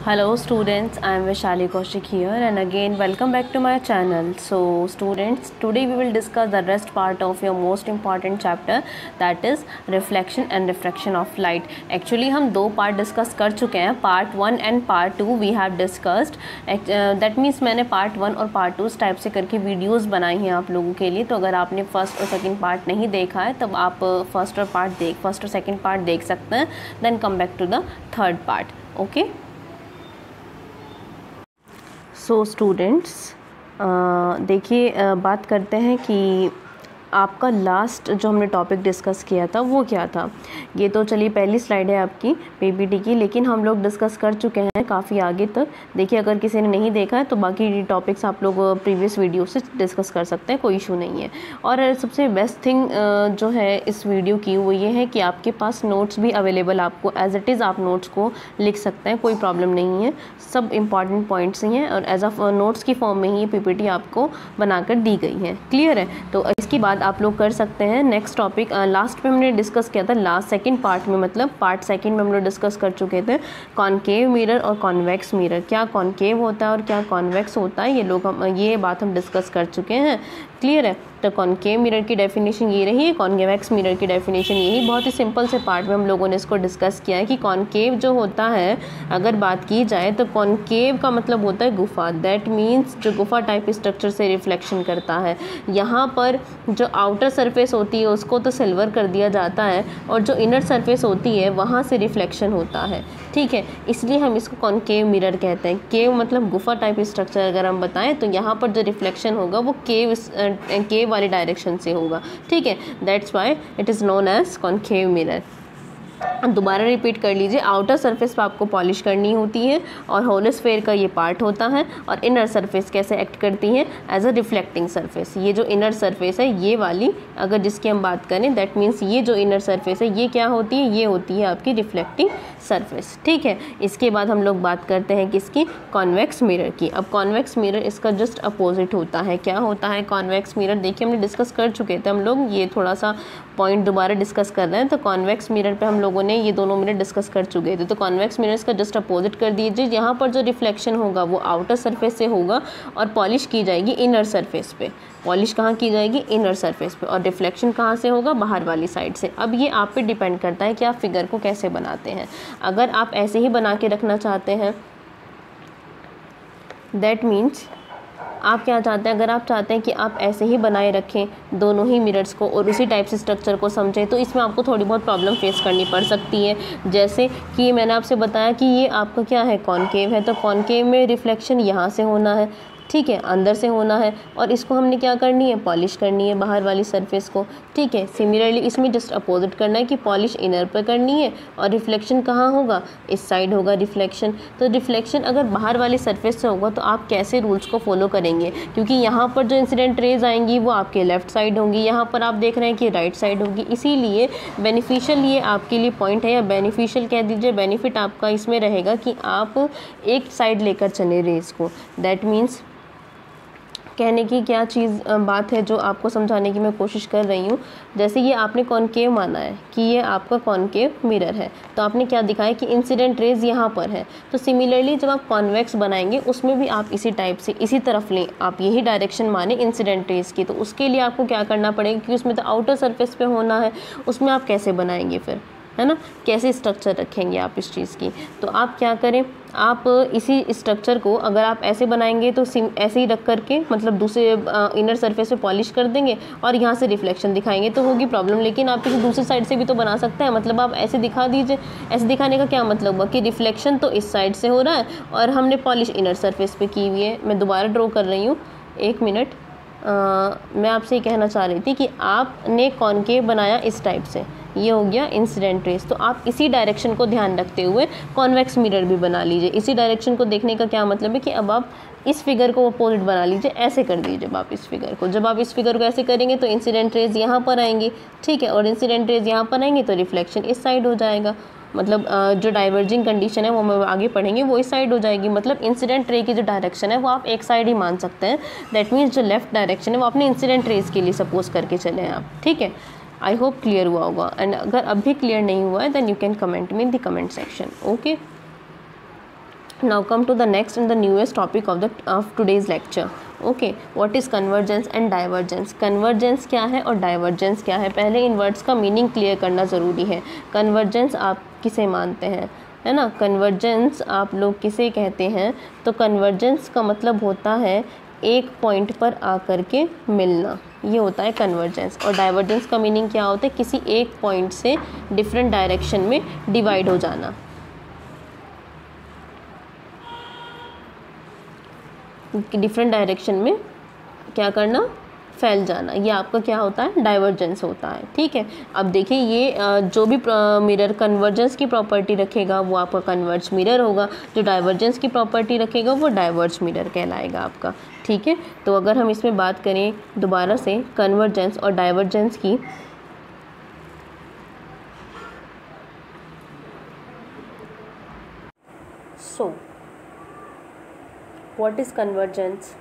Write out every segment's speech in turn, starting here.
Hello students, I am Vaishali Kaushik here and again welcome back to my channel. So students, today we will discuss the rest part of your most important chapter, that is reflection and refraction of light. Actually हम दो part discuss कर चुके हैं, part 1 and part 2 we have discussed. That means मैंने part 1 और part 2 इस type से करके वीडियोस बनाई हैं आप लोगों के लिए. तो अगर आपने फर्स्ट और सेकंड पार्ट नहीं देखा है तब आप फर्स्ट और सेकंड पार्ट देख सकते हैं. Then come back to the third part. Okay. So students, देखिए बात करते हैं कि आपका लास्ट जो हमने टॉपिक डिस्कस किया था वो क्या था. ये तो चलिए पहली स्लाइड है आपकी पीपीटी की, लेकिन हम लोग डिस्कस कर चुके हैं काफ़ी आगे तक. देखिए अगर किसी ने नहीं देखा है तो बाकी टॉपिक्स आप लोग प्रीवियस वीडियो से डिस्कस कर सकते हैं, कोई इशू नहीं है. और सबसे बेस्ट थिंग जो है इस वीडियो की वो ये है कि आपके पास नोट्स भी अवेलेबल, आपको एज इट इज़ आप नोट्स को लिख सकते हैं, कोई प्रॉब्लम नहीं है. सब इंपॉर्टेंट पॉइंट्स ही हैं और एज ऑफ नोट्स की फॉर्म में ही ये पीपीटी आपको बनाकर दी गई है. क्लियर है. तो इसके बाद आप लोग कर सकते हैं नेक्स्ट टॉपिक. लास्ट में हमने डिस्कस किया था, लास्ट सेकंड पार्ट में, मतलब पार्ट सेकंड में हम लोग डिस्कस कर चुके थे कॉनकेव मिरर और कॉन्वेक्स मिरर. क्या कॉनकेव होता है और क्या कॉन्वेक्स होता है, ये बात हम डिस्कस कर चुके हैं. क्लियर है. तो कॉनकेव मिरर की डेफिनेशन ये रही है, कॉन्वेक्स मिरर की डेफिनेशन यही. बहुत ही सिंपल से पार्ट में हम लोगों ने इसको डिस्कस किया है कि कॉनकेव जो होता है, अगर बात की जाए तो कॉनकेव का मतलब होता है गुफा. दैट मीन्स जो गुफा टाइप स्ट्रक्चर से रिफ्लेक्शन करता है. यहाँ पर जो आउटर सरफेस होती है उसको तो सिल्वर कर दिया जाता है और जो इनर सरफेस होती है वहाँ से रिफ्लेक्शन होता है. ठीक है, इसलिए हम इसको कॉनकेव मिरर कहते हैं. केव मतलब गुफा टाइप स्ट्रक्चर अगर हम बताएं तो यहाँ पर जो रिफ्लेक्शन होगा वो केव वाली डायरेक्शन से होगा. ठीक है, that's why it is known as concave mirror. दोबारा रिपीट कर लीजिए. आउटर सरफेस पे आपको पॉलिश करनी होती है और होलोस्फेयर का ये पार्ट होता है. और इनर सरफेस कैसे एक्ट करती है, एज अ रिफ्लेक्टिंग सरफेस. ये जो इनर सरफेस है ये वाली, अगर जिसकी हम बात करें, दैट मीन्स ये जो इनर सरफेस है ये क्या होती है, ये होती है आपकी रिफ्लेक्टिंग सरफेस. ठीक है. इसके बाद हम लोग बात करते हैं किसकी, कॉन्वेक्स मिरर की. अब कॉन्वेक्स मिरर इसका जस्ट अपोजिट होता है. क्या होता है कॉन्वेक्स मिरर, देखिए हमने डिस्कस कर चुके थे हम लोग, ये थोड़ा सा पॉइंट दोबारा डिस्कस कर रहे हैं. तो कॉन्वेक्स मिरर पे हम लोगों ने ये दोनों मिरर डिस्कस कर चुके थे. तो कॉन्वेक्स मिरर्स का जस्ट अपोजिट कर दीजिए. यहाँ पर जो रिफ्लेक्शन होगा वो आउटर सरफेस से होगा और पॉलिश की जाएगी इनर सरफेस पे. पॉलिश कहाँ की जाएगी, इनर सरफेस पे. और रिफ्लेक्शन कहाँ से होगा, बाहर वाली साइड से. अब ये आप पे डिपेंड करता है कि आप फिगर को कैसे बनाते हैं. अगर आप ऐसे ही बना के रखना चाहते हैं, दैट मीन्स आप क्या चाहते हैं, अगर आप चाहते हैं कि आप ऐसे ही बनाए रखें दोनों ही मिरर्स को और उसी टाइप से स्ट्रक्चर को समझें, तो इसमें आपको थोड़ी बहुत प्रॉब्लम फेस करनी पड़ सकती है. जैसे कि मैंने आपसे बताया कि ये आपका क्या है, कॉनकेव है. तो कॉनकेव में रिफ्लेक्शन यहाँ से होना है. ठीक है, अंदर से होना है. और इसको हमने क्या करनी है, पॉलिश करनी है बाहर वाली सरफेस को. ठीक है. सिमिलरली इसमें जस्ट अपोजिट करना है कि पॉलिश इनर पर करनी है और रिफ्लेक्शन कहाँ होगा, इस साइड होगा रिफ्लेक्शन. तो रिफ्लेक्शन अगर बाहर वाली सरफेस से होगा तो आप कैसे रूल्स को फॉलो करेंगे, क्योंकि यहाँ पर जो इंसिडेंट रेज आएंगी वो आपके लेफ्ट साइड होंगी, यहाँ पर आप देख रहे हैं कि राइट साइड होगी. इसीलिए बेनिफिशियल ये आपके लिए पॉइंट है, या बेनिफिशियल कह दीजिए, बेनिफिट आपका इसमें रहेगा कि आप एक साइड लेकर चले रेज को. दैट मीन्स कहने की क्या बात है जो आपको समझाने की मैं कोशिश कर रही हूँ. जैसे ये आपने कॉनकेव माना है कि ये आपका कॉनकेव मिरर है, तो आपने क्या दिखाया कि इंसिडेंट रेज यहाँ पर है. तो सिमिलरली जब आप कॉन्वेक्स बनाएंगे उसमें भी आप इसी टाइप से इसी तरफ लें, आप यही डायरेक्शन माने इंसिडेंट रेज की. तो उसके लिए आपको क्या करना पड़ेगा, क्योंकि उसमें तो आउटर सरफेस पे होना है, उसमें आप कैसे बनाएंगे फिर, है ना, कैसे स्ट्रक्चर रखेंगे आप इस चीज़ की. तो आप क्या करें, आप इसी स्ट्रक्चर को अगर आप ऐसे बनाएंगे तो ऐसे ही रख करके, मतलब दूसरे इनर सरफेस पे पॉलिश कर देंगे और यहाँ से रिफ्लेक्शन दिखाएंगे तो होगी प्रॉब्लम. लेकिन आप किसी दूसरी साइड से भी तो बना सकते हैं. मतलब आप ऐसे दिखा दीजिए. ऐसे दिखाने का क्या मतलब हुआ कि रिफ्लेक्शन तो इस साइड से हो रहा है और हमने पॉलिश इनर सरफेस पे की हुई है. मैं दोबारा ड्रॉ कर रही हूँ, एक मिनट. मैं आपसे ये कहना चाह रही थी कि आपने कॉनकेव बनाया इस टाइप से, ये हो गया इंसिडेंट रेस. तो आप इसी डायरेक्शन को ध्यान रखते हुए कॉन्वेक्स मिरर भी बना लीजिए. इसी डायरेक्शन को देखने का क्या मतलब है कि अब आप इस फिगर को अपोजिट बना लीजिए. ऐसे कर दीजिए जब आप इस फिगर को, जब आप इस फिगर को ऐसे करेंगे तो इंसिडेंट रेज यहाँ पर आएंगी. ठीक है, और इंसिडेंट रेज यहाँ पर आएंगे तो रिफ्लेक्शन इस साइड हो जाएगा. मतलब जो डाइवर्जिंग कंडीशन है वो हम आगे पढ़ेंगे, वो इस साइड हो जाएगी. मतलब इंसिडेंट रे की जो डायरेक्शन है वो आप एक साइड ही मान सकते हैं. दैट मीन्स जो लेफ्ट डायरेक्शन है वो अपने इंसिडेंट रेज के लिए सपोज करके चले हैं आप. ठीक है, आई होप क्लियर हुआ होगा. एंड अगर अब भी क्लियर नहीं हुआ है then you can comment me in the comment section. Okay. Now come to the next and the newest topic of today's lecture. Okay, what is convergence and divergence. Convergence क्या है और divergence क्या है, पहले इन words का meaning clear करना ज़रूरी है। कन्वर्जेंस आप किसे मानते हैं, है ना, कन्वर्जेंस आप लोग किसे कहते हैं, तो कन्वर्जेंस का मतलब होता है एक पॉइंट पर आकर के मिलना, ये होता है कन्वर्जेंस। और डाइवर्जेंस का मीनिंग क्या होता है, किसी एक पॉइंट से डिफरेंट डायरेक्शन में डिवाइड हो जाना। डिफरेंट डायरेक्शन में क्या करना, फैल जाना, ये आपका क्या होता है, डाइवर्जेंस होता है। ठीक है, अब देखिए ये जो भी मिरर कन्वर्जेंस की प्रॉपर्टी रखेगा वो आपका कन्वर्ज मिरर होगा, जो डाइवर्जेंस की प्रॉपर्टी रखेगा वो डाइवर्ज मिरर कहलाएगा आपका। ठीक है, तो अगर हम इसमें बात करें दोबारा से कन्वर्जेंस और डाइवर्जेंस की, सो व्हाट इज़ कन्वर्जेंस,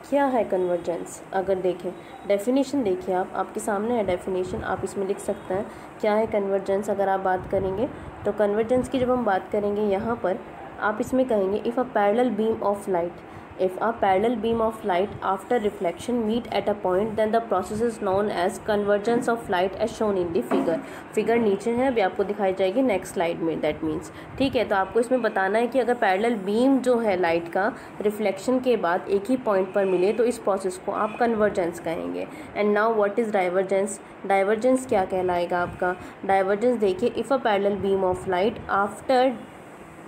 क्या है कन्वर्जेंस। अगर देखें डेफिनेशन, देखिए आप, आपके सामने है डेफिनेशन, आप इसमें लिख सकते हैं क्या है कन्वर्जेंस। अगर आप बात करेंगे तो कन्वर्जेंस की जब हम बात करेंगे यहाँ पर आप इसमें कहेंगे if a parallel beam of light, if a parallel beam of light after reflection meet at a point then the process is known as convergence of light as shown in the figure। Figure नीचे है, अभी आपको दिखाई जाएगी next slide में, that means. ठीक है, तो आपको इसमें बताना है कि अगर पैरेलल बीम जो है लाइट का रिफ्लेक्शन के बाद एक ही पॉइंट पर मिले तो इस प्रोसेस को आप कन्वर्जेंस कहेंगे। And now what is divergence, divergence क्या कहलाएगा आपका। डाइवर्जेंस देखिए, if a parallel beam of light after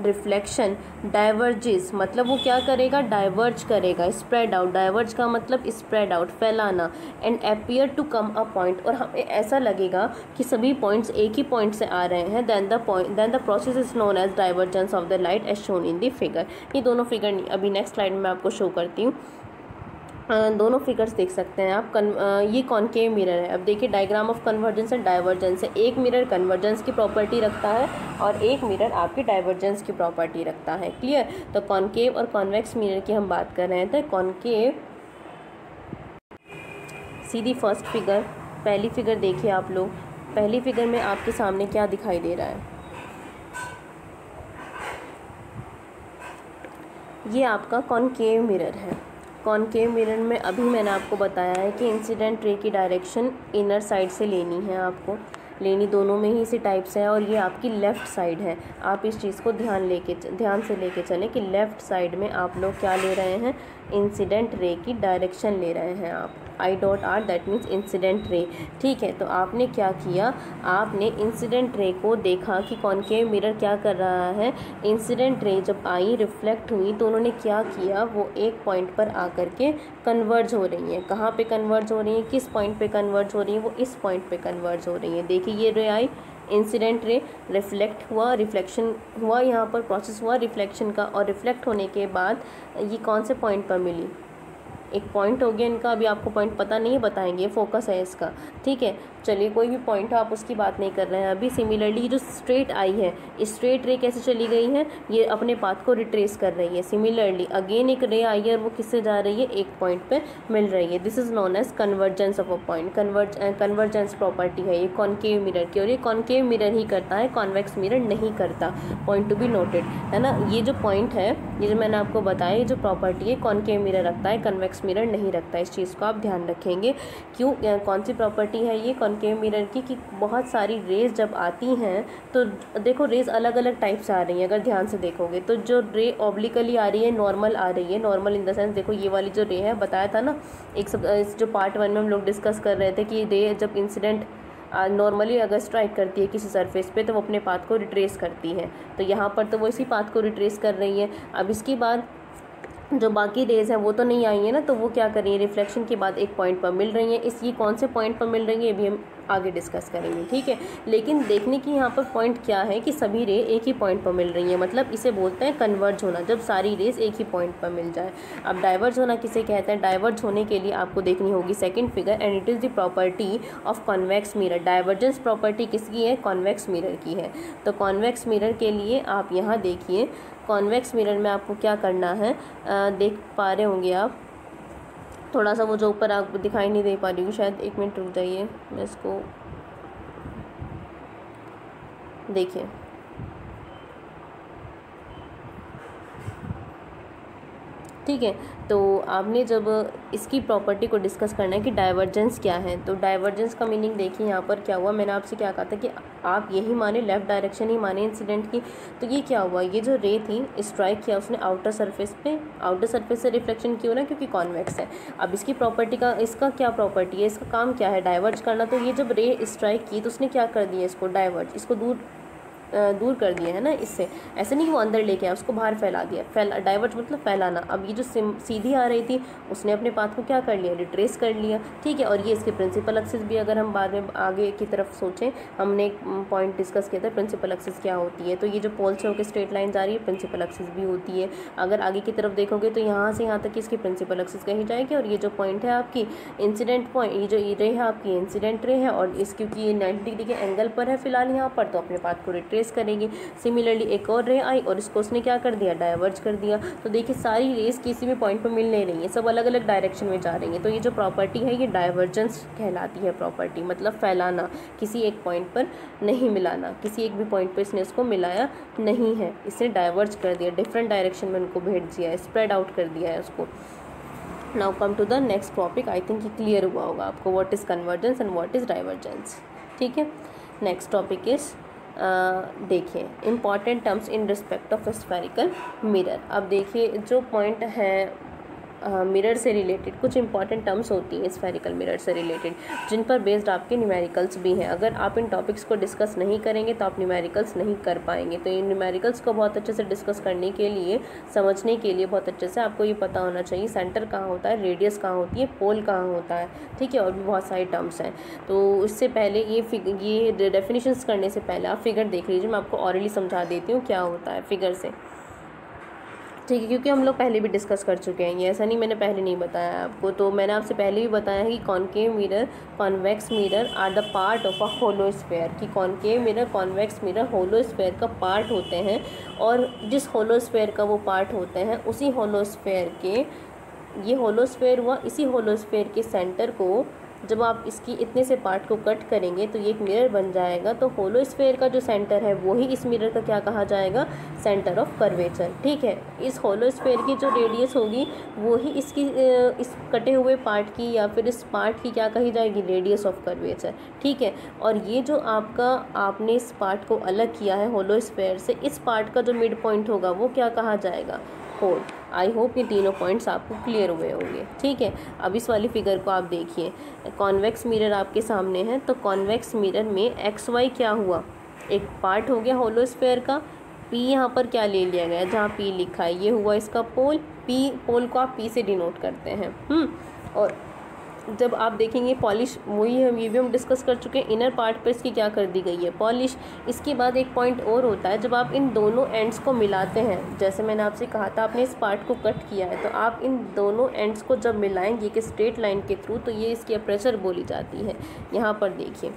reflection diverges, मतलब वो क्या करेगा, डाइवर्ज करेगा, स्प्रेड आउट, डाइवर्ज का मतलब स्प्रेड आउट, फैलाना, and appear to come a point, और हमें ऐसा लगेगा कि सभी पॉइंट्स एक ही पॉइंट से आ रहे हैं, then the process is known as divergence of the light as shown in the figure. ये दोनों फिगर अभी नेक्स्ट स्लाइड में आपको शो करती हूँ। दोनों फिगर्स देख सकते हैं आप। ये कॉनकेव मिरर है। अब देखिए diagram of convergence and divergence है। एक मिरर कन्वर्जेंस की प्रॉपर्टी रखता है और एक मिरर आपकी डाइवर्जेंस की प्रॉपर्टी रखता है। क्लियर। तो कॉनकेव और कॉन्वेक्स मिरर की हम बात कर रहे थे। कॉनकेव, सीधी फर्स्ट फिगर, पहली फिगर देखिए आप लोग। पहली फिगर में आपके सामने क्या दिखाई दे रहा है, ये आपका कॉनकेव मिरर है। कॉनकेव मिरर में अभी मैंने आपको बताया है कि इंसिडेंट रे की डायरेक्शन इनर साइड से लेनी है, आपको लेनी दोनों में ही इसी टाइप से है, और ये आपकी लेफ़्ट साइड है। आप इस चीज़ को ध्यान से लेके चलें कि लेफ़्ट साइड में आप लोग क्या ले रहे हैं, इंसिडेंट रे की डायरेक्शन ले रहे हैं आप। I dot are that means incident ray. ठीक है, तो आपने क्या किया, आपने इंसिडेंट रे को देखा कि कॉनकेव मिरर क्या कर रहा है। इंसिडेंट रे जब आई, रिफ्लेक्ट हुई, तो उन्होंने क्या किया, वो एक पॉइंट पर आकर के कन्वर्ज हो रही हैं। कहाँ पे कन्वर्ज हो रही हैं, किस पॉइंट पे कन्वर्ज हो रही हैं, वो इस पॉइंट पे कन्वर्ज हो रही हैं। देखिए ये रे आई, इंसिडेंट रे, रिफ्लेक्ट हुआ, रिफ्लेक्शन हुआ, यहाँ पर प्रोसेस हुआ रिफ्लेक्शन का, और रिफ्लेक्ट होने के बाद ये कौन से पॉइंट पर मिली, एक पॉइंट हो गया इनका। अभी आपको पॉइंट पता नहीं है, बताएंगे, फोकस है इसका। ठीक है, चलिए कोई भी पॉइंट हो, आप उसकी बात नहीं कर रहे हैं अभी। सिमिलरली जो स्ट्रेट आई है, स्ट्रेट रे कैसे चली गई है, ये अपने पाथ को रिट्रेस कर रही है। सिमिलरली अगेन एक रे आई है और वो किससे जा रही है, एक पॉइंट पे मिल रही है। This is known as convergence of a point. Convergence property है ये कॉनकेव मिरर की, और ये कॉनकेव मिरर ही करता है, कॉन्वेक्स मिरर नहीं करता। पॉइंट टू बी नोटेड, है ना। ये जो पॉइंट है, ये जो मैंने आपको बताया, ये जो प्रॉपर्टी है कॉनकेव मिरर रखता है, कन्वेक्स मिरर नहीं रखता। इस चीज़ को आप ध्यान रखेंगे। क्यों, कौन सी प्रॉपर्टी है ये कॉनकेव मिरर की, कि बहुत सारी रेज जब आती हैं तो देखो रेज अलग अलग टाइप से आ रही हैं। अगर ध्यान से देखोगे तो जो रे ऑब्लिकली आ रही है, नॉर्मल आ रही है, नॉर्मल इन द सेंस, देखो ये वाली जो रे है, बताया था ना एक सब, जो पार्ट 1 में हम लोग डिस्कस कर रहे थे कि रे जब इंसिडेंट नॉर्मली अगर स्ट्राइक करती है किसी सरफेस पे तो वो अपने पाथ को रिट्रेस करती है। तो यहाँ पर तो वो इसी पाथ को रिट्रेस कर रही है। अब इसके बाद जो बाकी रेज हैं वो तो नहीं आई है ना, तो वो क्या कर रही है, रिफ्लेक्शन के बाद एक पॉइंट पर मिल रही हैं। ये कौन से पॉइंट पर मिल रही है, ये भी हम आगे डिस्कस करेंगे। ठीक है, लेकिन देखने की यहाँ पर पॉइंट क्या है कि सभी रे एक ही पॉइंट पर मिल रही हैं, मतलब इसे बोलते हैं कन्वर्ज होना, जब सारी रेस एक ही पॉइंट पर मिल जाए। अब डाइवर्ज होना किसे कहते हैं, डाइवर्ज होने के लिए आपको देखनी होगी second figure, and it is the property of convex mirror. Divergence property किसकी है, कॉन्वेक्स मिरर की है। तो कॉन्वेक्स मिरर के लिए आप यहाँ देखिए, कॉन्वेक्स मिरर में आपको क्या करना है, देख पा रहे होंगे आप, थोड़ा सा वो जो ऊपर आपको दिखाई नहीं दे पा रही हूँ शायद, एक मिनट रुक जाइए, मैं इसको देखिए। ठीक है। तो आपने जब इसकी प्रॉपर्टी को डिस्कस करना है कि डाइवर्जेंस क्या है, तो डाइवर्जेंस का मीनिंग देखिए यहाँ पर क्या हुआ। मैंने आपसे क्या कहा था कि आप यही माने, लेफ़्ट डायरेक्शन ही माने इंसिडेंट की। तो ये क्या हुआ, ये जो रे थी स्ट्राइक किया उसने आउटर सरफेस पे, आउटर सरफेस से रिफ्लेक्शन क्यों ना, क्योंकि कॉन्वेक्स है। अब इसकी प्रॉपर्टी का, इसका क्या प्रॉपर्टी है, इसका काम क्या है, डाइवर्ज करना। तो ये जब रे स्ट्राइक की तो उसने क्या कर दिया, इसको डाइवर्ज, इसको दूर कर दिया है ना इससे। ऐसे नहीं वो अंदर लेके आया, उसको बाहर फैला दिया। डाइवर्ज मतलब फैलाना। अब ये जो सीधी आ रही थी उसने अपने पाथ को क्या कर लिया, रिट्रेस कर लिया। ठीक है। और ये इसके प्रिंसिपल एक्सिस भी, अगर हम बाद में आगे की तरफ सोचें, हमने एक पॉइंट डिस्कस किया था प्रिंसिपल एक्सिस क्या होती है। तो ये जो पोल से होकर स्ट्रेट लाइन जा रही है प्रिंसिपल एक्सिस भी होती है। अगर आगे की तरफ देखोगे तो यहाँ से यहाँ तक इसकी प्रिंसिपल एक्सिस कही जाएगी। और ये जो पॉइंट है आपकी इंसिडेंट पॉइंट, ये जो रे है आपकी इंसिडेंट रे है, और इस क्योंकि ये 90 डिग्री के एंगल पर है फिलहाल यहाँ पर, तो अपने पाथ को रिट्रेस करेंगे। सिमिलरली एक और रे आई और इसको उसने क्या कर दिया, डाइवर्ज कर दिया। तो देखिए सारी रेस किसी भी पॉइंट पर मिल नहीं रही है, सब अलग अलग डायरेक्शन में जा रही है। तो ये जो प्रॉपर्टी है ये डाइवर्जेंस कहलाती है प्रॉपर्टी, मतलब फैलाना, किसी एक पॉइंट पर नहीं मिलाना, किसी एक भी पॉइंट पर इसने इसको मिलाया नहीं है, इसने डाइवर्ज कर दिया, डिफरेंट डायरेक्शन में उनको भेज दिया है, स्प्रेड आउट कर दिया है उसको। Now come to the next topic. I think ये क्लियर हुआ होगा आपको, what is convergence and what is divergence. ठीक है। नेक्स्ट टॉपिक इज़ देखिए important terms in respect of spherical mirror. अब देखिए जो पॉइंट है मिरर से रिलेटेड, कुछ इंपॉर्टेंट टर्म्स होती हैं स्फेरिकल मिरर से रिलेटेड, जिन पर बेस्ड आपके न्यूमेरिकल्स भी हैं। अगर आप इन टॉपिक्स को डिस्कस नहीं करेंगे तो आप न्यूमेरिकल्स नहीं कर पाएंगे। तो इन न्यूमेरिकल्स को बहुत अच्छे से डिस्कस करने के लिए, समझने के लिए बहुत अच्छे से आपको ये पता होना चाहिए सेंटर कहाँ होता है, रेडियस कहाँ होती है, पोल कहाँ होता है। ठीक है। और भी बहुत सारे टर्म्स हैं। तो इससे पहले ये डेफिनेशंस करने से पहले आप फिगर देख लीजिए। मैं आपको ऑलरेडी समझा देती हूँ क्या होता है फिगर से। ठीक है। क्योंकि हम लोग पहले भी डिस्कस कर चुके हैं, ये ऐसा नहीं मैंने पहले नहीं बताया आपको। तो मैंने आपसे पहले भी बताया है कि concave mirror, convex mirror are the part of a hollow sphere, कि concave mirror, convex mirror hollow sphere का पार्ट होते हैं। और जिस होलो स्फेयर का वो पार्ट होते हैं, उसी होलो स्फेयर के, ये होलो स्फेयर हुआ, इसी होलो स्फेयर के सेंटर को जब आप इसकी इतने से पार्ट को कट करेंगे तो ये एक मिरर बन जाएगा। तो होलो स्फेयर का जो सेंटर है वो ही इस मिरर का क्या कहा जाएगा, सेंटर ऑफ कर्वेचर। ठीक है। इस होलो स्फेयर की जो रेडियस होगी वो ही इसकी इस कटे हुए पार्ट की या फिर इस पार्ट की क्या कही जाएगी, रेडियस ऑफ कर्वेचर। ठीक है। और ये जो आपने इस पार्ट को अलग किया है होलो स्फेयर से, इस पार्ट का जो मिड पॉइंट होगा वो क्या कहा जाएगा, पोल। आई होप ये तीनों पॉइंट्स आपको क्लियर हुए होंगे। ठीक है। अब इस वाली फिगर को आप देखिए, कॉन्वेक्स मिरर आपके सामने है। तो कॉन्वेक्स मिरर में एक्स वाई क्या हुआ, एक पार्ट हो गया होलो स्फेयर का। पी यहाँ पर क्या ले लिया गया, जहाँ पी लिखा है ये हुआ इसका पोल। पी, पोल को आप पी से डिनोट करते हैं। और जब आप देखेंगे पॉलिश, वही हम ये भी हम डिस्कस कर चुके हैं, इनर पार्ट पर इसकी क्या कर दी गई है, पॉलिश। इसके बाद एक पॉइंट और होता है, जब आप इन दोनों एंड्स को मिलाते हैं, जैसे मैंने आपसे कहा था आपने इस पार्ट को कट किया है, तो आप इन दोनों एंड्स को जब मिलाएंगे कि स्ट्रेट लाइन के थ्रू, तो ये इसकी अपर्चर बोली जाती है। यहाँ पर देखिए।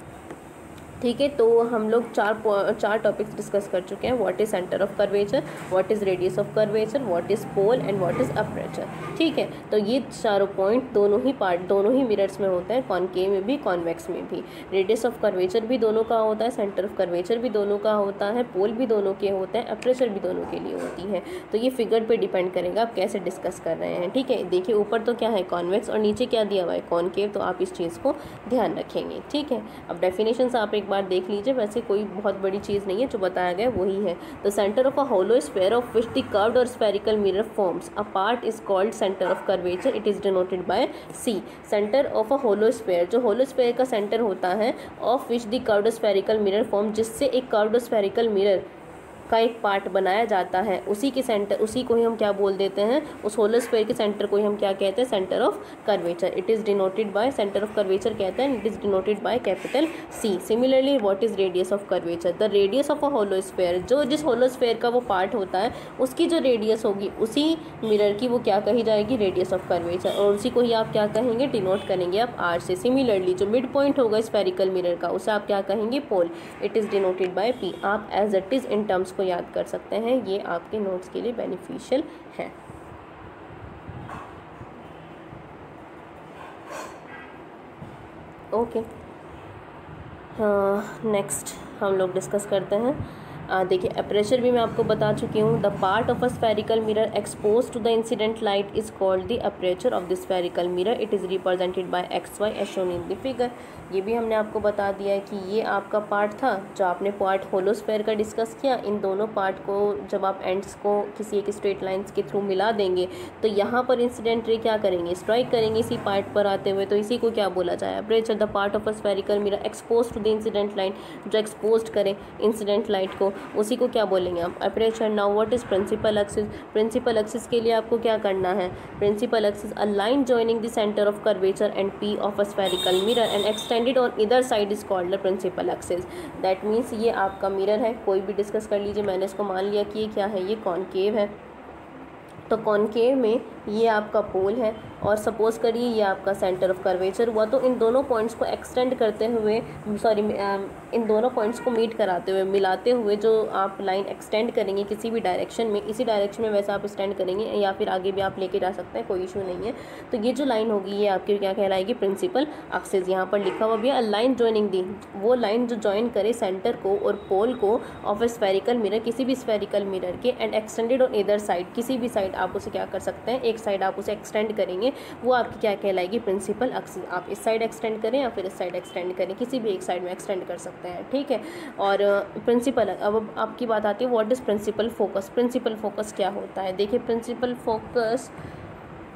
ठीक है। तो हम लोग चार टॉपिक्स डिस्कस कर चुके हैं, what is centre of curvature, what is radius of curvature, what is pole and what is aperture. ठीक है। तो ये चारों पॉइंट दोनों ही पार्ट, दोनों ही मिरर्स में होते हैं, कॉनकेव में भी कॉन्वेक्स में भी। रेडियस ऑफ कर्वेचर भी दोनों का होता है, सेंटर ऑफ कर्वेचर भी दोनों का होता है, पोल भी दोनों के होते हैं, अपर्चर भी दोनों के लिए होती है। तो ये फिगर पे डिपेंड करेगा आप कैसे डिस्कस कर रहे हैं। ठीक है। देखिए ऊपर तो क्या है, कॉन्वेक्स, और नीचे क्या दिया हुआ है, कॉनकेव। तो आप इस चीज़ को ध्यान रखेंगे। ठीक है। अब डेफिनेशंस आप एक बार देख लीजिए, वैसे कोई बहुत बड़ी चीज़ नहीं है, जो बताया गया वही है। The centre of a hollow sphere of which the curved और spherical mirror forms a part is called centre of curvature. It is denoted by C. Centre of a hollow sphere, जो होलो स्फेयर का सेंटर होता है, of which the curved spherical mirror form, जिससे एक curved spherical mirror का एक part बनाया जाता है, उसी के सेंटर, उसी को ही हम क्या बोल देते हैं, उस होलो स्फेयर के सेंटर को ही हम क्या कहते हैं, centre of curvature. It is denoted by, centre of curvature कहते हैं, it is denoted by capital C. Similarly what is radius of curvature, the radius of a hollow sphere, जो जिस होलो स्फेयर का वो पार्ट होता है उसकी जो रेडियस होगी उसी मिरर की वो क्या कही जाएगी, रेडियस ऑफ कर्वेचर। और उसी को ही आप क्या कहेंगे, डिनोट करेंगे आप आर से। सिमिलरली जो मिड पॉइंट होगा स्फेरिकल मिरर का, उसे आप क्या कहेंगे, pole. It is denoted by P. आप as it is in terms को याद कर सकते हैं, ये आपके नोट्स के लिए बेनिफिशियल है। ओके। नेक्स्ट हम लोग डिस्कस करते हैं देखिए अपर्चर भी मैं आपको बता चुकी हूँ। The part of a spherical mirror expose to the incident light is called the aperture of the spherical mirror. It is represented by X Y as shown in the figure. ये भी हमने आपको बता दिया है कि ये आपका पार्ट था जो आपने पार्ट होलो स्फेयर का डिस्कस किया। इन दोनों पार्ट को जब आप एंड्स को किसी एक स्ट्रेट लाइंस के थ्रू मिला देंगे तो यहाँ पर इंसिडेंट रे क्या करेंगे, स्ट्राइक करेंगे इसी पार्ट पर आते हुए। तो इसी को क्या बोला जाए, aperture. The part of a spherical mirror expose to the incident light, जो एक्सपोज करें इंसिडेंट लाइट को, उसी को क्या बोलेंगे हम, aperture. Now what is principal axis. Principal axis के लिए आपको क्या करना है, principal axis a line joining the centre of curvature and P of a spherical mirror and extended on either side is called the principal axis. That means ये आपका mirror है, कोई भी डिस्कस कर लीजिए। मैंने इसको मान लिया कि ये क्या है, ये कॉनकेव है। तो कॉनकेव में ये आपका पोल है और सपोज करिए ये आपका सेंटर ऑफ कर्वेचर हुआ। तो इन दोनों पॉइंट्स को एक्सटेंड करते हुए, सॉरी इन दोनों पॉइंट्स को मीट कराते हुए, मिलाते हुए जो आप लाइन एक्सटेंड करेंगे किसी भी डायरेक्शन में, इसी डायरेक्शन में वैसे आप एक्सटेंड करेंगे या फिर आगे भी आप लेके जा सकते हैं, कोई इशू नहीं है। तो ये जो लाइन होगी ये आपकी क्या कहलाएगी, प्रिंसिपल एक्सिस। यहाँ पर लिखा हुआ भी है लाइन जॉइनिंग दी, वो लाइन जो जॉइन करे सेंटर को और पोल को ऑफ ए स्फेरिकल मिरर, किसी भी स्फेरिकल मिरर के, and extended on either side, किसी भी साइड आप उसे क्या कर सकते हैं, एक साइड आप उसे एक्सटेंड करेंगे, वो आपकी क्या कहलाएगी, प्रिंसिपल एक्सिस। आप इस साइड एक्सटेंड करें या फिर इस साइड एक्सटेंड करें, किसी भी एक साइड में एक्सटेंड कर सकते हैं, ठीक है। और प्रिंसिपल, अब आपकी बात आती है what is principal focus. Principal focus क्या होता है, देखिए प्रिंसिपल फोकस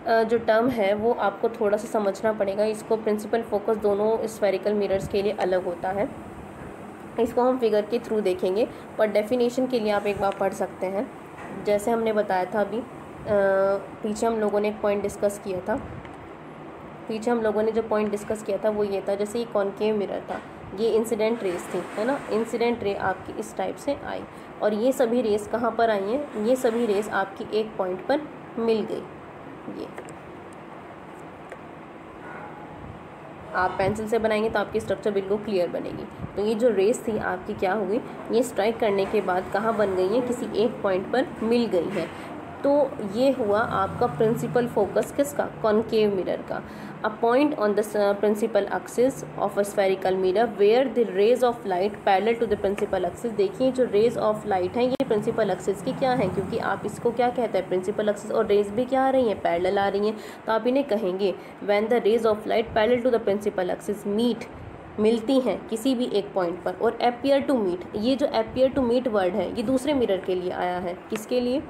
जो टर्म है वो आपको थोड़ा सा समझना पड़ेगा। इसको प्रिंसिपल फोकस दोनों स्फेरिकल मिरर्स के लिए अलग होता है, इसको हम फिगर के थ्रू देखेंगे, पर डेफिनेशन के लिए आप एक बार पढ़ सकते हैं। जैसे हमने बताया था अभी पीछे हम लोगों ने एक पॉइंट डिस्कस किया था, पीछे हम लोगों ने जो पॉइंट डिस्कस किया था वो ये था, जैसे ये कॉनकेव मिरर था, ये इंसिडेंट रेस थी, है ना। इंसिडेंट रे आपकी इस टाइप से आई और ये सभी रेस कहाँ पर आई हैं, ये सभी रेस आपकी एक पॉइंट पर मिल गई। ये आप पेंसिल से बनाएंगे तो आपकी स्ट्रक्चर बिल्कुल क्लियर बनेगी। तो ये जो रेस थी आपकी क्या हुई, ये स्ट्राइक करने के बाद कहाँ बन गई है, किसी एक पॉइंट पर मिल गई है। तो ये हुआ आपका प्रिंसिपल फोकस किसका, कॉनकेव मिरर का। A point on the principal axis of a spherical mirror where the rays of light parallel to the principal axis. देखिए जो रेज ऑफ लाइट हैं ये प्रिंसिपल एक्सिस की क्या है, क्योंकि आप इसको क्या कहते हैं, प्रिंसिपल एक्सिस, और रेज भी क्या आ रही हैं, पैरेलल आ रही हैं। तो आप इन्हें कहेंगे when the rays of light parallel to the principal axis meet, मिलती हैं किसी भी एक पॉइंट पर, और अपियर टू मीट, ये जो अपियर टू मीट वर्ड है ये दूसरे मिरर के लिए आया है, किसके लिए,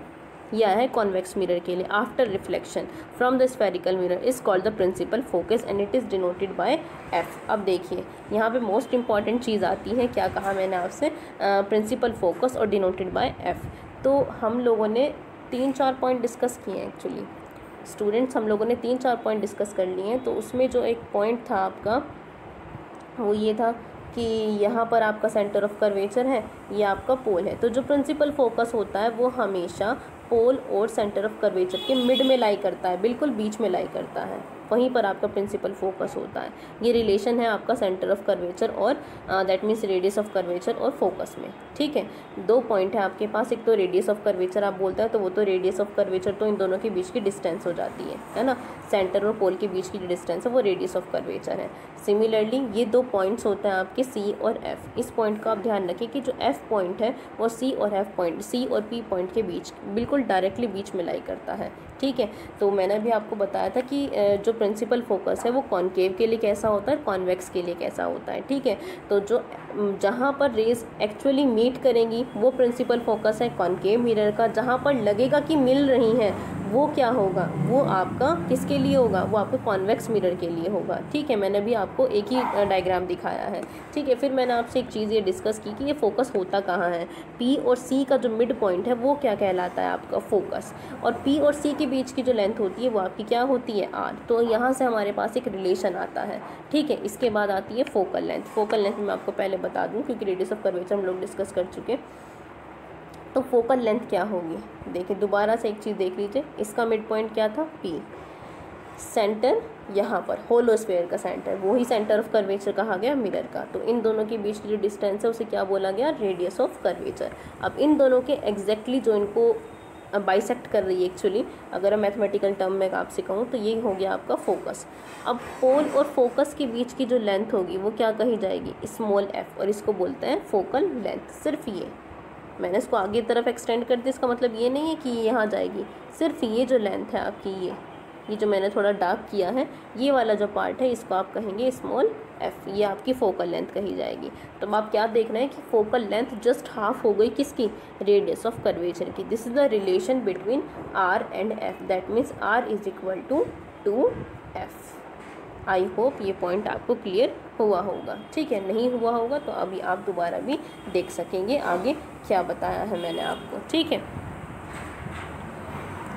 यह है कॉन्वेक्स मिरर के लिए। After reflection from the spherical mirror is called the principal focus and it is denoted by F. अब देखिए यहाँ पे मोस्ट इंपॉर्टेंट चीज़ आती है, क्या कहा मैंने आपसे, प्रिंसिपल फोकस और डिनोटेड बाय एफ। तो हम लोगों ने 3-4 पॉइंट डिस्कस किए हैं एक्चुअली स्टूडेंट्स, हम लोगों ने 3-4 पॉइंट डिस्कस कर लिए हैं। तो उसमें जो एक पॉइंट था आपका वो ये था कि यहाँ पर आपका सेंटर ऑफ कर्वेचर है, ये आपका पोल है। तो जो प्रिंसिपल फोकस होता है वो हमेशा पोल और सेंटर ऑफ कर्वेचर के मिड में लाई करता है, बिल्कुल बीच में लाई करता है, वहीं पर आपका प्रिंसिपल फोकस होता है। ये रिलेशन है आपका सेंटर ऑफ कर्वेचर और that means radius of curvature और फोकस में, ठीक है। 2 पॉइंट है आपके पास, एक तो रेडियस ऑफ कर्वेचर आप बोलते हैं, तो वो तो रेडियस ऑफ कर्वेचर तो इन दोनों के बीच की डिस्टेंस हो जाती है ना, सेंटर और पोल के बीच की जो डिस्टेंस है वो रेडियस ऑफ कर्वेचर है। सिमिलरली ये 2 पॉइंट्स होते हैं आपके सी और एफ। इस पॉइंट का आप ध्यान रखिए कि जो एफ पॉइंट है वो सी और एफ पॉइंट, सी और पी पॉइंट के बीच बिल्कुल डायरेक्टली बीच में लाई करता है, ठीक है। तो मैंने भी आपको बताया था कि जो प्रिंसिपल फोकस है वो कॉनकेव के लिए कैसा होता है, कॉन्वेक्स के लिए कैसा होता है, ठीक है। तो जो जहाँ पर रेज एक्चुअली मीट करेंगी वो प्रिंसिपल फोकस है कॉनकेव मिरर का। जहाँ पर लगेगा कि मिल रही हैं वो क्या होगा, वो आपका किसके लिए होगा, वो आपको कॉन्वेक्स मिरर के लिए होगा, ठीक है। मैंने भी आपको एक ही डायग्राम दिखाया है, ठीक है। फिर मैंने आपसे एक चीज़ ये डिस्कस की कि ये फोकस होता कहाँ है। पी और सी का जो मिड पॉइंट है वो क्या कहलाता है, आपका फोकस, और पी और सी के बीच की जो लेंथ होती है वो आपकी क्या होती है, आर। तो यहाँ से हमारे पास एक रिलेशन आता है, ठीक है। इसके बाद आती है फोकल लेंथ। फोकल लेंथ मैं आपको पहले बता दूँ क्योंकि रेडियस ऑफ कर्वेचर हम लोग डिस्कस कर चुके। तो फोकल लेंथ क्या होगी, देखिए दोबारा से एक चीज़ देख लीजिए, इसका मिड पॉइंट क्या था, पी, सेंटर यहाँ पर होलो स्फेयर का सेंटर, वही सेंटर ऑफ कर्वेचर कहा गया मिरर का। तो इन दोनों के बीच की जो डिस्टेंस है उसे क्या बोला गया, रेडियस ऑफ कर्वेचर। अब इन दोनों के एग्जैक्टली जो इनको बाइसेक्ट कर रही है एक्चुअली, अगर मैं मैथमेटिकल टर्म में आपसे कहूँ तो ये हो गया आपका फोकस। अब पोल और फोकस के बीच की जो लेंथ होगी वो क्या कही जाएगी, स्मॉल एफ, और इसको बोलते हैं फोकल लेंथ, सिर्फ ये, मैंने इसको आगे तरफ एक्सटेंड कर दिया, इसका मतलब ये नहीं है कि यहाँ जाएगी, सिर्फ ये जो लेंथ है आपकी, ये जो मैंने थोड़ा डार्क किया है, ये वाला जो पार्ट है इसको आप कहेंगे स्मॉल एफ, ये आपकी फोकल लेंथ कही जाएगी। तो अब आप क्या देख रहे हैं कि फोकल लेंथ जस्ट हाफ हो गई किसकी, रेडियस ऑफ कर्वेचर की। This is the relation between R and F, that means R is equal to 2f। I hope ये पॉइंट आपको क्लियर हुआ होगा। ठीक है, नहीं हुआ होगा तो अभी आप दोबारा भी देख सकेंगे आगे क्या बताया है मैंने आपको। ठीक है,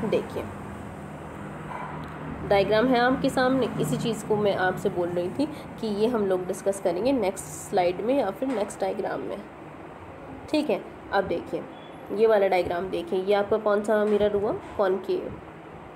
देखिए डायग्राम है आपके सामने, इसी चीज़ को मैं आपसे बोल रही थी कि ये हम लोग डिस्कस करेंगे नेक्स्ट स्लाइड में या फिर नेक्स्ट डायग्राम में। ठीक है, अब देखिए ये वाला डायग्राम देखिए, ये आपका कौन सा मिरर हुआ, कॉनकेव।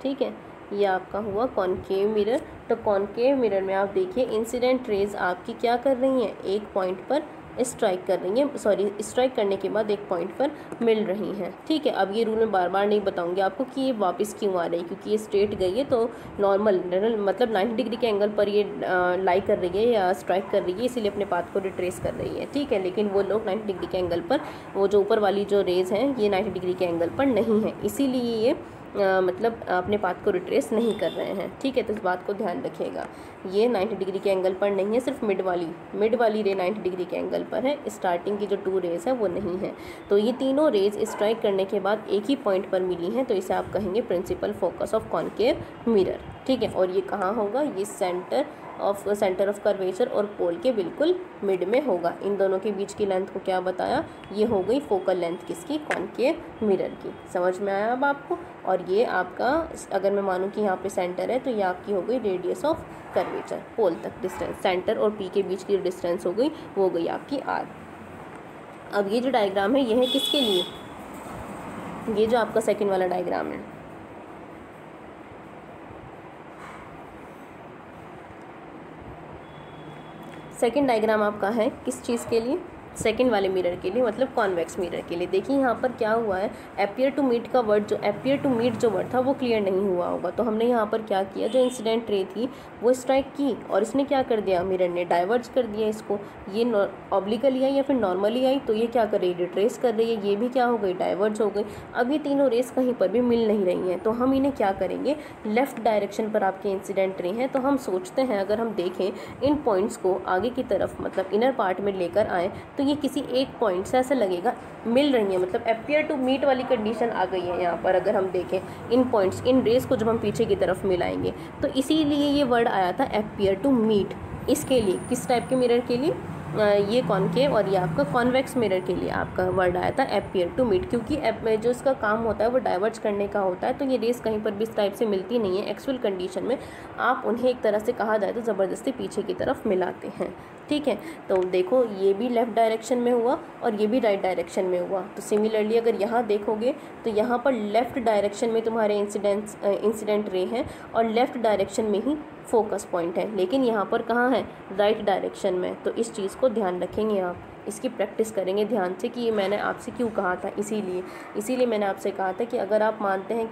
ठीक है, ये आपका हुआ कॉनकेव मिरर। तो कॉनकेव मिरर में आप देखिए इंसिडेंट रेज आपकी क्या कर रही हैं, एक पॉइंट पर स्ट्राइक कर रही हैं, सॉरी स्ट्राइक करने के बाद एक पॉइंट पर मिल रही हैं। ठीक है, अब ये रूल मैं बार बार नहीं बताऊंगी आपको कि ये वापस क्यों आ रही है, क्योंकि ये स्ट्रेट गई है तो नॉर्मल मतलब 90 डिग्री के एंगल पर ये लाई कर रही है या स्ट्राइक कर रही है, इसीलिए अपने पाथ को रिट्रेस कर रही है। ठीक है, लेकिन वो लोग 90 डिग्री के एंगल पर, वो जो ऊपर वाली जो रेज हैं ये 90 डिग्री के एंगल पर नहीं है, इसीलिए ये मतलब अपने पाथ को रिट्रेस नहीं कर रहे हैं। ठीक है, तो इस बात को ध्यान रखिएगा, ये 90 डिग्री के एंगल पर नहीं है, सिर्फ मिड वाली रे 90 डिग्री के एंगल पर है, स्टार्टिंग की जो 2 रेज है वो नहीं है। तो ये तीनों रेज स्ट्राइक करने के बाद एक ही पॉइंट पर मिली हैं, तो इसे आप कहेंगे principal focus of concave mirror. ठीक है, और ये कहाँ होगा, ये सेंटर ऑफ कर्वेचर और पोल के बिल्कुल मिड में होगा। इन दोनों के बीच की लेंथ को क्या बताया, ये हो गई फोकल लेंथ किसकी, कॉनकेव मिरर की। समझ में आया अब आपको। और ये आपका, अगर मैं मानूँ कि यहाँ पे सेंटर है तो ये आपकी हो गई रेडियस ऑफ कर्वेचर, पोल तक डिस्टेंस, सेंटर और पी के बीच की डिस्टेंस हो गई, वो हो गई आपकी आर। अब ये जो डायग्राम है ये है किसके लिए, ये जो आपका सेकेंड वाला डायग्राम है, सेकेंड डायग्राम आपका है किस चीज़ के लिए, सेकेंड वाले मिरर के लिए, मतलब कॉन्वेक्स मिरर के लिए। देखिए यहाँ पर क्या हुआ है, अपियर टू मीट का वर्ड, जो अपियर टू मीट जो वर्ड था वो क्लियर नहीं हुआ होगा, तो हमने यहाँ पर क्या किया, जो इंसिडेंट रे थी वो स्ट्राइक की और इसने क्या कर दिया, मिरर ने डाइवर्ज कर दिया इसको, ये ऑब्लिकली आई या फिर नॉर्मली आई, तो ये क्या कर रही है, रिट्रेस कर रही है, ये भी क्या हो गई, डाइवर्ज हो गई। अब ये तीनों रेस कहीं पर भी मिल नहीं रही हैं, तो हम इन्हें क्या करेंगे, लेफ्ट डायरेक्शन पर आपके इंसिडेंट रे हैं, तो हम सोचते हैं अगर हम देखें इन पॉइंट्स को आगे की तरफ, मतलब इनर पार्ट में लेकर आएँ, तो ये किसी एक पॉइंट से ऐसा लगेगा मिल रही है, मतलब अपियर टू मीट वाली कंडीशन आ गई है यहाँ पर। अगर हम देखें इन पॉइंट्स, इन रेस को जब हम पीछे की तरफ मिलाएंगे, तो इसीलिए ये वर्ड आया था अपियर टू मीट। इसके लिए किस टाइप के मिरर के लिए, ये कॉनकेव और ये आपका कॉन्वेक्स मिरर के लिए आपका वर्ड आया था अपियर टू मीट, क्योंकि जो इसका काम होता है वो डाइवर्ज करने का होता है, तो ये रेस कहीं पर भी इस टाइप से मिलती नहीं है। एक्चुअल कंडीशन में आप उन्हें एक तरह से कहा जाए तो ज़बरदस्ती पीछे की तरफ मिलाते हैं। ठीक है, तो देखो ये भी लेफ़्ट डायरेक्शन में हुआ और ये भी राइट डायरेक्शन में हुआ। तो सिमिलरली अगर यहाँ देखोगे तो यहाँ पर लेफ़्ट डायरेक्शन में तुम्हारे इंसिडेंट रे हैं और लेफ़्ट डायरेक्शन में ही फोकस पॉइंट है, लेकिन यहाँ पर कहाँ है, राइट डायरेक्शन में। तो इस चीज़ को ध्यान रखेंगे आप, इसकी प्रैक्टिस करेंगे ध्यान से कि ये मैंने आपसे क्यों कहा था, इसीलिए मैंने आपसे कहा था कि अगर आप मानते हैं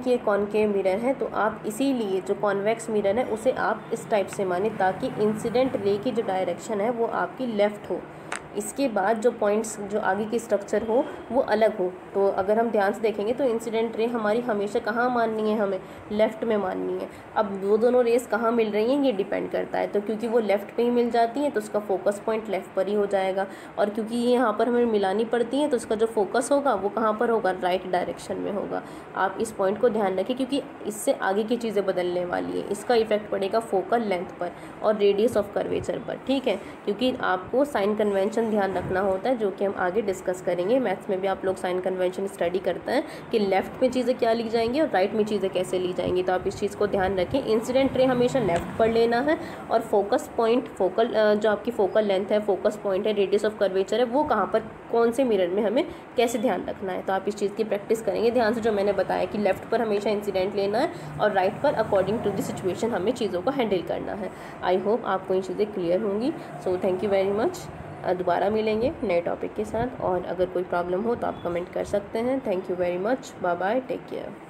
कि एक कॉनकेव मिरर है, तो आप इसीलिए जो कॉन्वेक्स मिरर है उसे आप इस टाइप से माने ताकि इंसिडेंट रे की जो डायरेक्शन है वो आपकी लेफ़्ट हो, इसके बाद जो पॉइंट्स जो आगे की स्ट्रक्चर हो वो अलग हो। तो अगर हम ध्यान से देखेंगे तो इंसिडेंट रे हमारी हमेशा कहाँ माननी है, हमें लेफ़्ट में माननी है। अब वो दोनों रेस कहाँ मिल रही हैं ये डिपेंड करता है, तो क्योंकि वो लेफ़्ट पे ही मिल जाती हैं तो उसका फोकस पॉइंट लेफ़्ट पर ही हो जाएगा, और क्योंकि ये यहाँ पर हमें मिलानी पड़ती हैं तो उसका जो फोकस होगा वो कहाँ पर होगा, राइट डायरेक्शन में होगा। आप इस पॉइंट को ध्यान रखें क्योंकि इससे आगे की चीज़ें बदलने वाली है, इसका इफेक्ट पड़ेगा फोकल लेंथ पर और रेडियस ऑफ कर्वेचर पर। ठीक है, क्योंकि आपको साइन कन्वेंशन ध्यान रखना होता है, जो कि हम आगे डिस्कस करेंगे। मैथ्स में भी आप लोग साइन कन्वेंशन स्टडी करते हैं कि लेफ़्ट में चीज़ें क्या ली जाएंगी और राइट में चीज़ें कैसे ली जाएंगी, तो आप इस चीज़ को ध्यान रखें। इंसिडेंट रे हमेशा लेफ़्ट पर लेना है और फोकस पॉइंट, जो आपकी फोकल लेंथ है, फोकस पॉइंट है, रेडियस ऑफ कर्वेचर है, वो कहाँ पर, कौन से मिरर में हमें कैसे ध्यान रखना है। तो आप इस चीज़ की प्रैक्टिस करेंगे ध्यान से, जो मैंने बताया कि लेफ़्ट पर हमेशा इंसिडेंट लेना है और राइट पर अकॉर्डिंग टू द सिचुएशन हमें चीज़ों को हैंडल करना है। आई होप आपको ये चीज़ें क्लियर होंगी। So thank you very much. दोबारा मिलेंगे नए टॉपिक के साथ, और अगर कोई प्रॉब्लम हो तो आप कमेंट कर सकते हैं। Thank you very much, bye bye, take care.